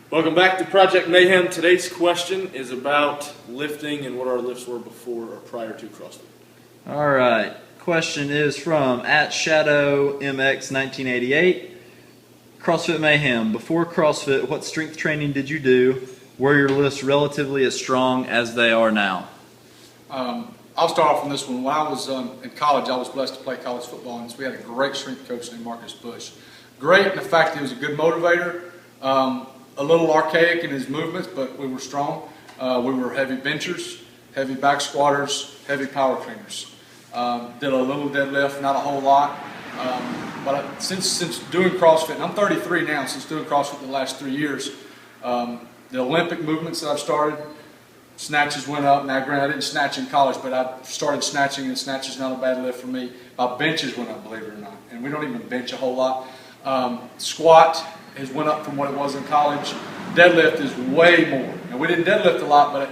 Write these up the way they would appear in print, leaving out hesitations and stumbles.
Welcome back to Project Mayhem. Today's question is about lifting and what our lifts were before or prior to CrossFit. All right. Question is from @ShadowMX1988. CrossFit Mayhem. Before CrossFit, what strength training did you do? Were your lifts relatively as strong as they are now? I'll start off on this one. When I was in college, I was blessed to play college football, and so we had a great strength coach named Marcus Bush. Great in the fact that he was a good motivator, a little archaic in his movements, but we were strong. We were heavy benchers, heavy back squatters, heavy power cleaners. Did a little deadlift, not a whole lot. But since doing CrossFit, and I'm 33 now, since doing CrossFit the last 3 years, the Olympic movements that I've started, snatches went up. Now, granted, I didn't snatch in college, but I started snatching, and snatch is not a bad lift for me. My benches went up, believe it or not, and we don't even bench a whole lot. Squat has went up from what it was in college. Deadlift is way more. Now, we didn't deadlift a lot, but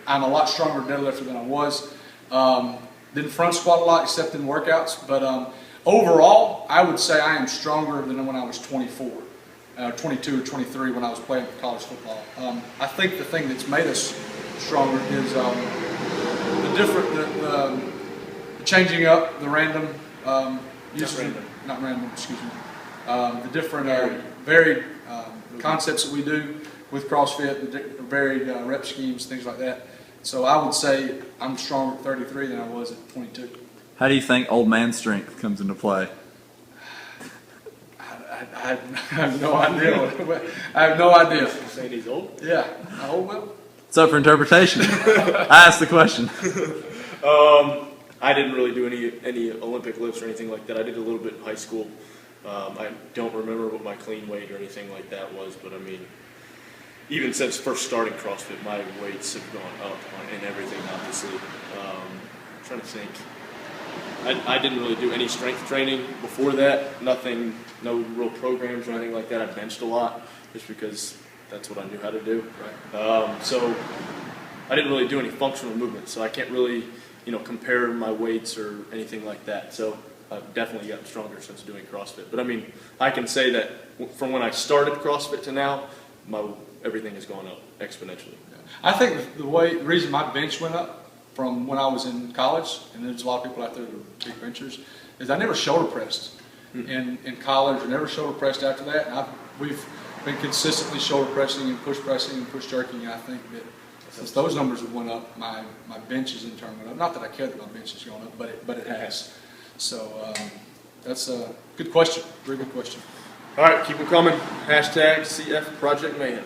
I'm a lot stronger deadlifter than I was. Didn't front squat a lot except in workouts, but overall, I would say I am stronger than when I was 24. 22 or 23 when I was playing college football. I think the thing that's made us stronger is the changing up, the random, the different varied concepts that we do with CrossFit, the varied rep schemes, things like that. So I would say I'm stronger at 33 than I was at 22. How do you think old man strength comes into play? I have no idea. I have no idea. You're saying he's old? Yeah. How old am I? It's up for interpretation. I asked the question. I didn't really do any Olympic lifts or anything like that. I did a little bit in high school. I don't remember what my clean weight or anything like that was, but I mean, even since first starting CrossFit, my weights have gone up and everything, obviously. I'm trying to think. I didn't really do any strength training before that. Nothing, no real programs or anything like that. I benched a lot just because that's what I knew how to do. Right. So I didn't really do any functional movements, so I can't really, compare my weights or anything like that. So I've definitely gotten stronger since doing CrossFit. But I mean, I can say that from when I started CrossFit to now, everything has gone up exponentially. I think the reason my bench went up from when I was in college, and there's a lot of people out there that are big benchers, is I never shoulder pressed in college, or never shoulder pressed after that. And we've been consistently shoulder pressing and push jerking, and I think that since those numbers have went up, my benches in turn went up. Not that I care that my bench has gone up, but it has. So that's a good question, very good question. All right, keep them coming. #CF Project Mayhem.